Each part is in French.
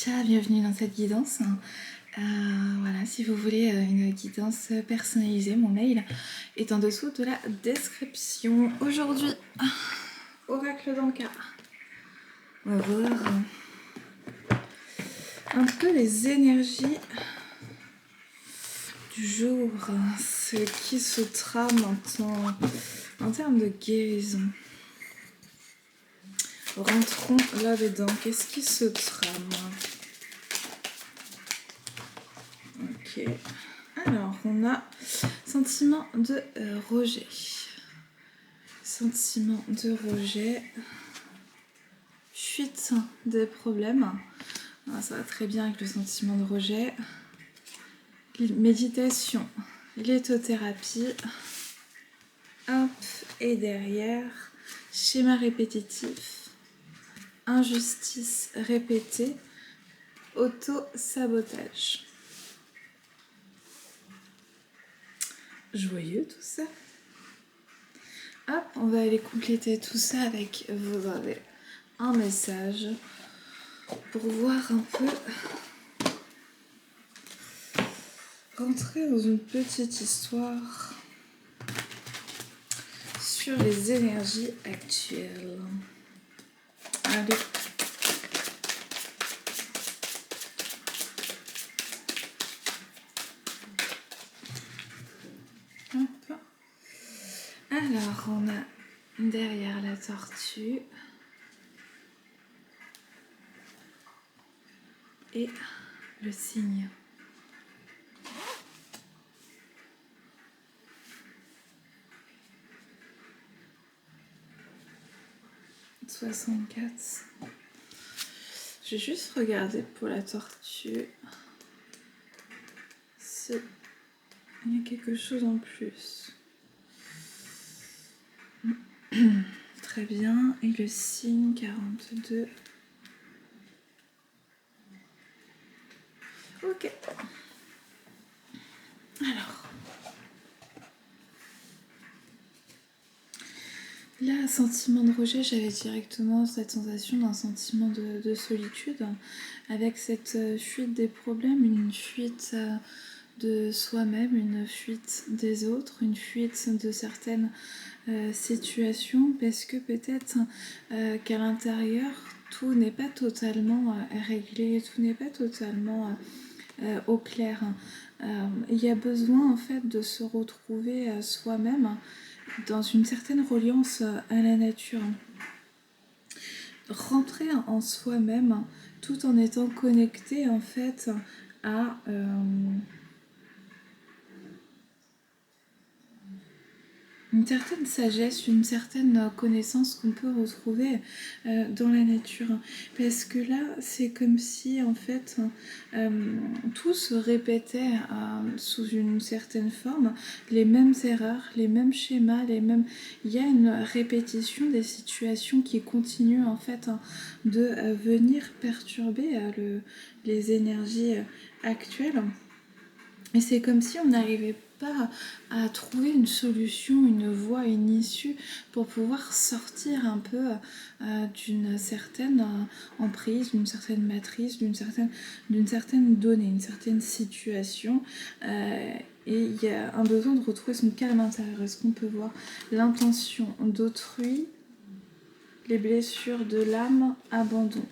Natacha, bienvenue dans cette guidance. Voilà, si vous voulez une guidance personnalisée, mon mail est en dessous de la description. Aujourd'hui, oracle d'Anka. On va voir un peu les énergies du jour, ce qui se trame en termes de guérison. Rentrons là-dedans. Qu'est-ce qui se trame? Ok. Alors, on a sentiment de rejet. Sentiment de rejet. Fuite des problèmes. Ah, ça va très bien avec le sentiment de rejet. Méditation. Lithothérapie. Hop. Et derrière, schéma répétitif. Injustice répétée, auto-sabotage. Joyeux tout ça. Hop, on va aller compléter tout ça avec, vous avez un message pour voir un peu, rentrer dans une petite histoire sur les énergies actuelles. Allez. Hop. Alors, on a derrière la tortue et le cygne. « 64. Je vais juste regarder pour la tortue s'il y a quelque chose en plus. Très bien. Et le cygne 42. Ok. Alors. Là, sentiment de rejet, j'avais directement cette sensation d'un sentiment de solitude, avec cette fuite des problèmes, une fuite de soi-même, une fuite des autres, une fuite de certaines situations, parce que peut-être qu'à l'intérieur, tout n'est pas totalement réglé, tout n'est pas totalement au clair. Il y a besoin en fait de se retrouver soi-même dans une certaine reliance à la nature. Rentrer en soi-même tout en étant connecté en fait à une certaine sagesse, une certaine connaissance qu'on peut retrouver dans la nature. Parce que là, c'est comme si, en fait, tout se répétait sous une certaine forme, les mêmes erreurs, les mêmes schémas, les mêmes... Il y a une répétition des situations qui continuent, en fait, de venir perturber les énergies actuelles. Et c'est comme si on n'arrivait pas à trouver une solution, une voie, une issue pour pouvoir sortir un peu d'une certaine emprise, d'une certaine matrice, d'une certaine donnée, une certaine situation. Et il y a un besoin de retrouver son calme intérieur. Est-ce qu'on peut voir l'intention d'autrui, les blessures de l'âme, abandon?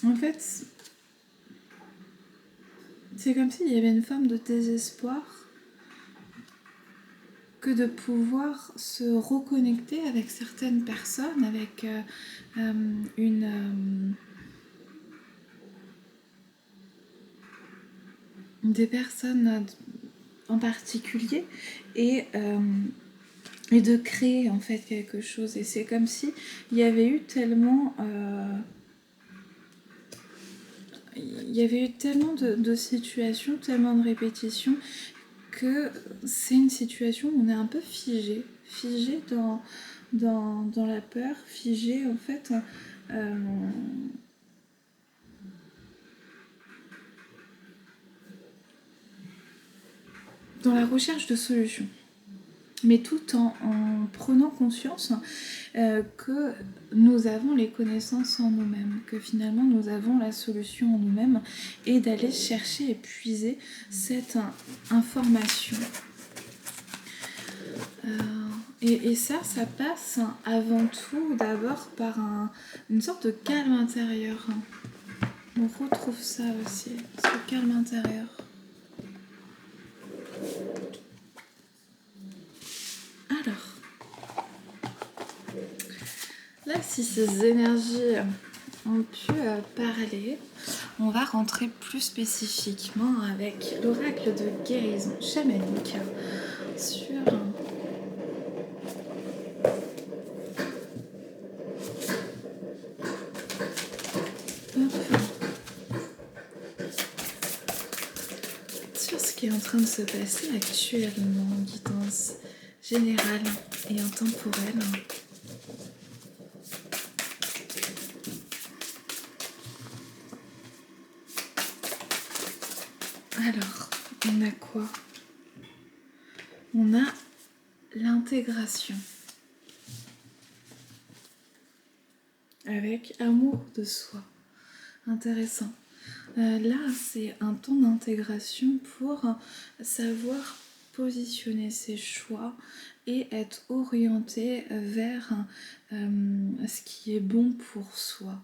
En fait, c'est comme s'il y avait une forme de désespoir que de pouvoir se reconnecter avec certaines personnes, avec des personnes en particulier et de créer en fait quelque chose. Et c'est comme si il y avait eu tellement de situations, tellement de répétitions, que c'est une situation où on est un peu figé dans la peur, figé en fait dans la recherche de solutions. Mais tout en prenant conscience que nous avons les connaissances en nous-mêmes, que finalement nous avons la solution en nous-mêmes, et d'aller chercher et puiser cette information. Et ça passe avant tout d'abord par une sorte de calme intérieur. On retrouve ça aussi, ce calme intérieur. Alors, là, si ces énergies ont pu parler, on va rentrer plus spécifiquement avec l'oracle de guérison chamanique sur ce qui est en train de se passer actuellement en guidance générale et intemporelle. Alors, on a quoi? On a l'intégration avec amour de soi. Intéressant. Là, c'est un temps d'intégration pour savoir positionner ses choix et être orienté vers ce qui est bon pour soi.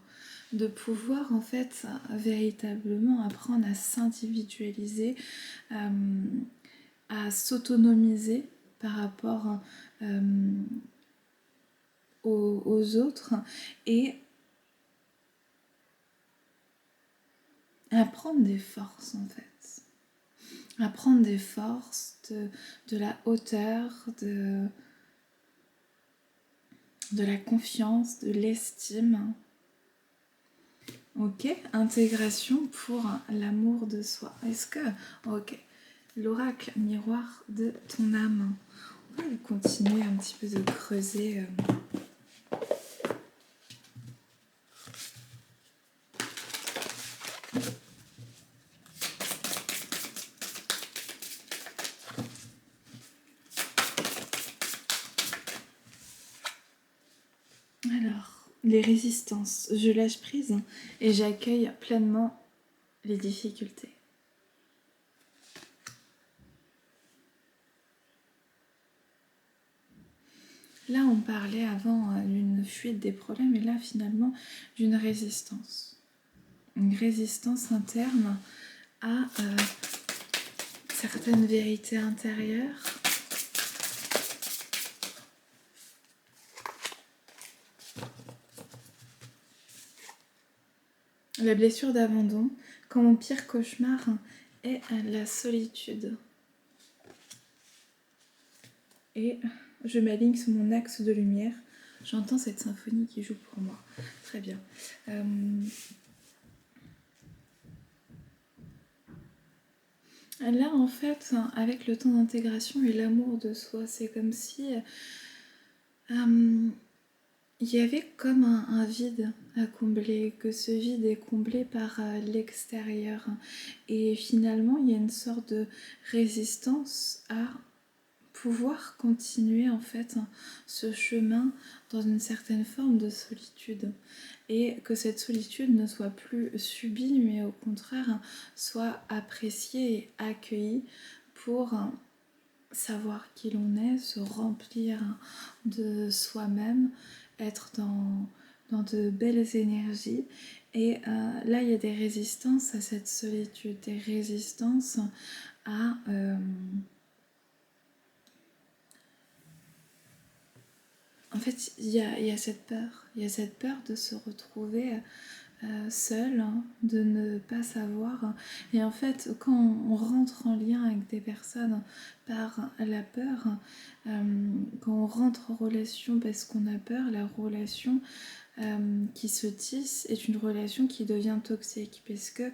De pouvoir en fait véritablement apprendre à s'individualiser, à s'autonomiser par rapport aux autres et à prendre des forces en fait. À prendre des forces, de la hauteur, de la confiance, de l'estime. Ok, intégration pour l'amour de soi. Est-ce que, ok, l'oracle miroir de ton âme. On va continuer un petit peu de creuser. Alors, les résistances. Je lâche prise et j'accueille pleinement les difficultés. Là, on parlait avant d'une fuite des problèmes et là, finalement, d'une résistance. Une résistance interne à certaines vérités intérieures. La blessure d'abandon, quand mon pire cauchemar est la solitude. Et je m'aligne sur mon axe de lumière. J'entends cette symphonie qui joue pour moi. Très bien. Là, en fait, avec le temps d'intégration et l'amour de soi, c'est comme si il y avait comme un vide à combler, que ce vide est comblé par l'extérieur. Et finalement, il y a une sorte de résistance à pouvoir continuer en fait ce chemin dans une certaine forme de solitude. Et que cette solitude ne soit plus subie, mais au contraire soit appréciée et accueillie pour savoir qui l'on est, se remplir de soi-même, être dans de belles énergies. Et là, il y a des résistances à cette solitude, des résistances à... En fait, il y a cette peur de se retrouver seul, de ne pas savoir. Et en fait, quand on rentre en lien avec des personnes par la peur, quand on rentre en relation parce qu'on a peur, la relation qui se tisse est une relation qui devient toxique parce que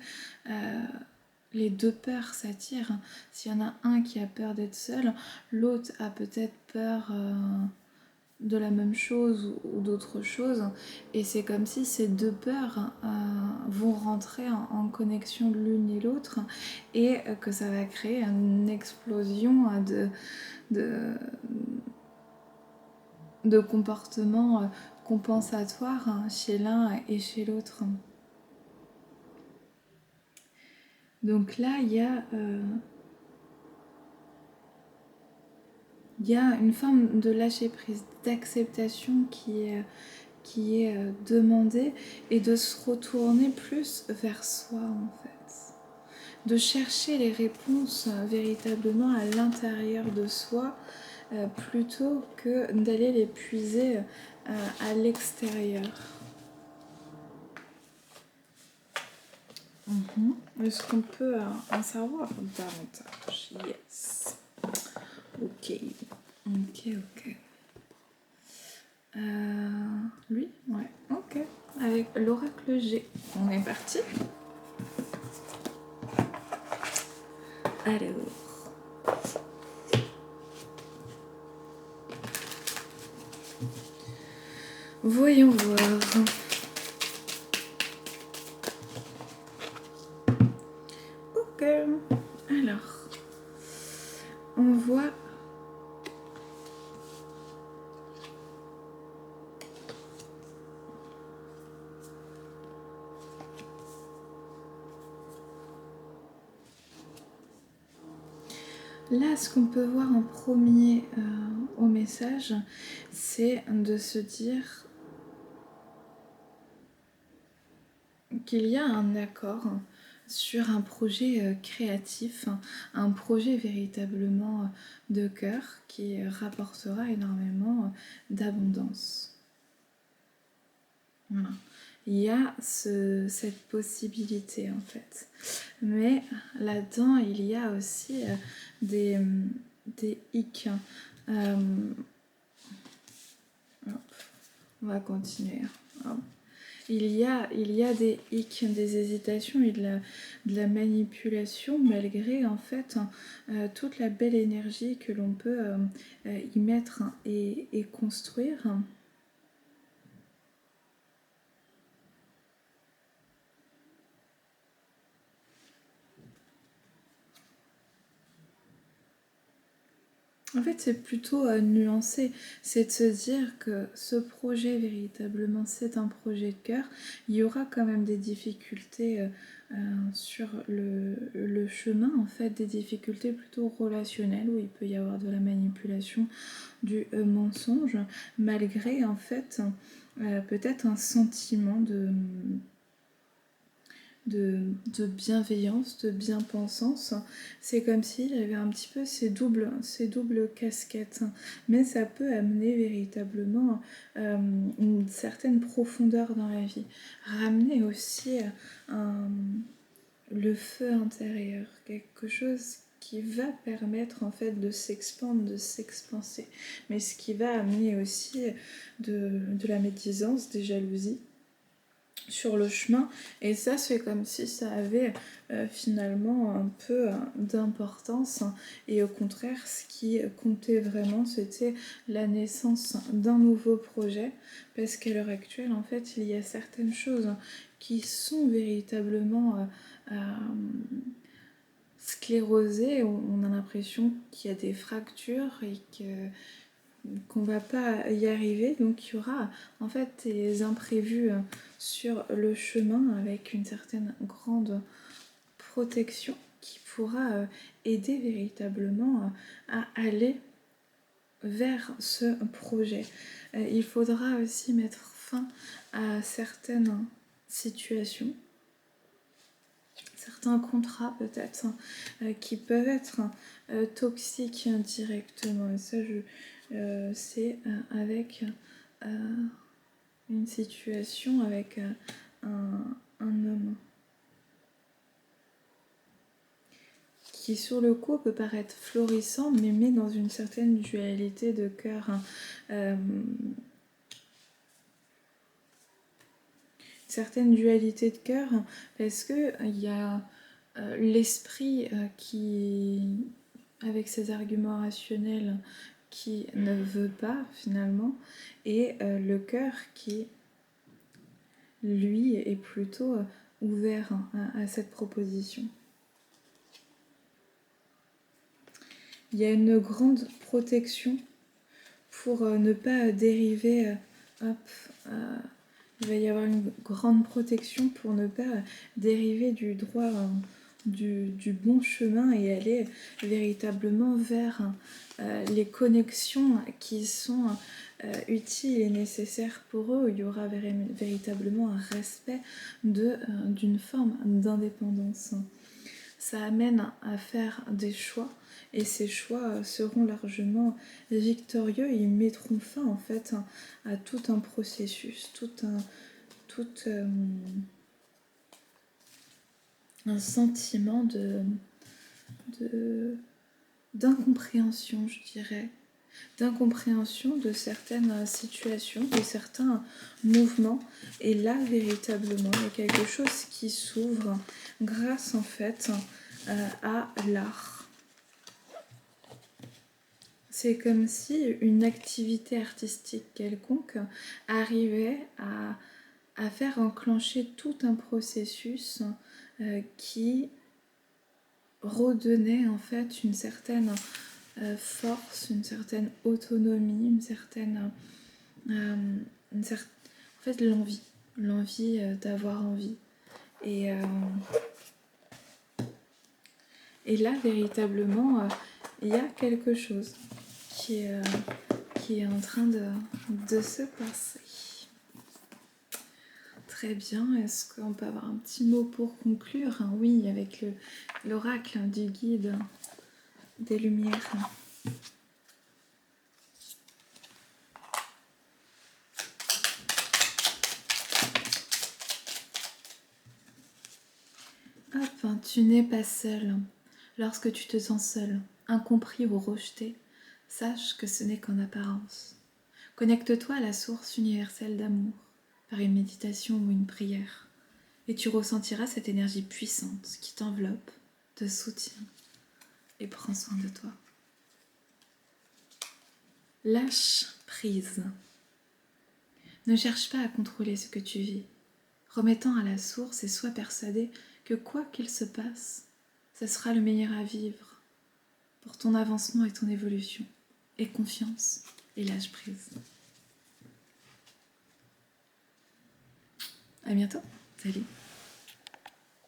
les deux peurs s'attirent. S'il y en a un qui a peur d'être seul, l'autre a peut-être peur de la même chose ou d'autre chose, et c'est comme si ces deux peurs vont rentrer en connexion l'une et l'autre, et que ça va créer une explosion de, de comportements compensatoires chez l'un et chez l'autre. Donc là, il y a une forme de lâcher prise, d'acceptation qui est demandée, et de se retourner plus vers soi en fait. De chercher les réponses véritablement à l'intérieur de soi, plutôt que d'aller les puiser à l'extérieur. Est-ce qu'on peut en savoir davantage? Yes. Ok. Lui? Ouais, ok. Avec l'oracle G. On est parti. Alors. Voyons voir. Ok. Alors. On voit... Là, ce qu'on peut voir en premier au message, c'est de se dire qu'il y a un accord sur un projet créatif, un projet véritablement de cœur qui rapportera énormément d'abondance. Voilà. Il y a cette possibilité en fait. Mais là-dedans, il y a aussi des hicks. On va continuer. Hop. Il y a des hicks, des hésitations et de la manipulation, malgré en fait toute la belle énergie que l'on peut y mettre et construire. En fait, c'est plutôt nuancé. C'est de se dire que ce projet, véritablement, c'est un projet de cœur. Il y aura quand même des difficultés sur le chemin, en fait, des difficultés plutôt relationnelles, où il peut y avoir de la manipulation, du mensonge, malgré, en fait, peut-être un sentiment de bienveillance, de bien-pensance. C'est comme s'il avait un petit peu ces doubles casquettes. Mais ça peut amener véritablement une certaine profondeur dans la vie. Ramener aussi le feu intérieur, quelque chose qui va permettre en fait de s'expandre, de s'expanser. Mais ce qui va amener aussi de la médisance, des jalousies sur le chemin, et ça c'est comme si ça avait finalement un peu d'importance, et au contraire ce qui comptait vraiment c'était la naissance d'un nouveau projet, parce qu'à l'heure actuelle en fait il y a certaines choses qui sont véritablement sclérosées, on a l'impression qu'il y a des fractures et qu'on va pas y arriver, donc il y aura en fait des imprévus sur le chemin, avec une certaine grande protection qui pourra aider véritablement à aller vers ce projet. Il faudra aussi mettre fin à certaines situations, certains contrats peut-être qui peuvent être toxiques directement, et ça c'est avec une situation avec un homme qui sur le coup peut paraître florissant, mais met dans une certaine dualité de cœur. Certaine dualité de cœur, parce que il y a l'esprit qui, avec ses arguments rationnels, qui ne veut pas finalement, et le cœur qui, lui, est plutôt ouvert à cette proposition. Il y a une grande protection pour ne pas dériver. Il va y avoir une grande protection pour ne pas dériver du droit, du bon chemin et aller véritablement vers les connexions qui sont utiles et nécessaires pour eux. Il y aura véritablement un respect d'une forme d'indépendance. Ça amène à faire des choix et ces choix seront largement victorieux et ils mettront fin en fait à tout un processus, un sentiment d'incompréhension, je dirais, d'incompréhension de certaines situations, de certains mouvements. Et là, véritablement, il y a quelque chose qui s'ouvre grâce en fait à l'art. C'est comme si une activité artistique quelconque arrivait à faire enclencher tout un processus qui redonnait en fait une certaine force, une certaine autonomie, en fait l'envie d'avoir envie. Et là, véritablement, il y a quelque chose qui est en train de se passer. Très bien, est-ce qu'on peut avoir un petit mot pour conclure? Oui, avec l'oracle du guide des Lumières. Hop, tu n'es pas seul. Lorsque tu te sens seul, incompris ou rejeté, sache que ce n'est qu'en apparence. Connecte-toi à la source universelle d'amour par une méditation ou une prière, et tu ressentiras cette énergie puissante qui t'enveloppe, te soutient et prend soin de toi. Lâche prise. Ne cherche pas à contrôler ce que tu vis. Remets-en à la source et sois persuadé que quoi qu'il se passe, ce sera le meilleur à vivre pour ton avancement et ton évolution. Aie confiance et lâche prise. À bientôt. Salut.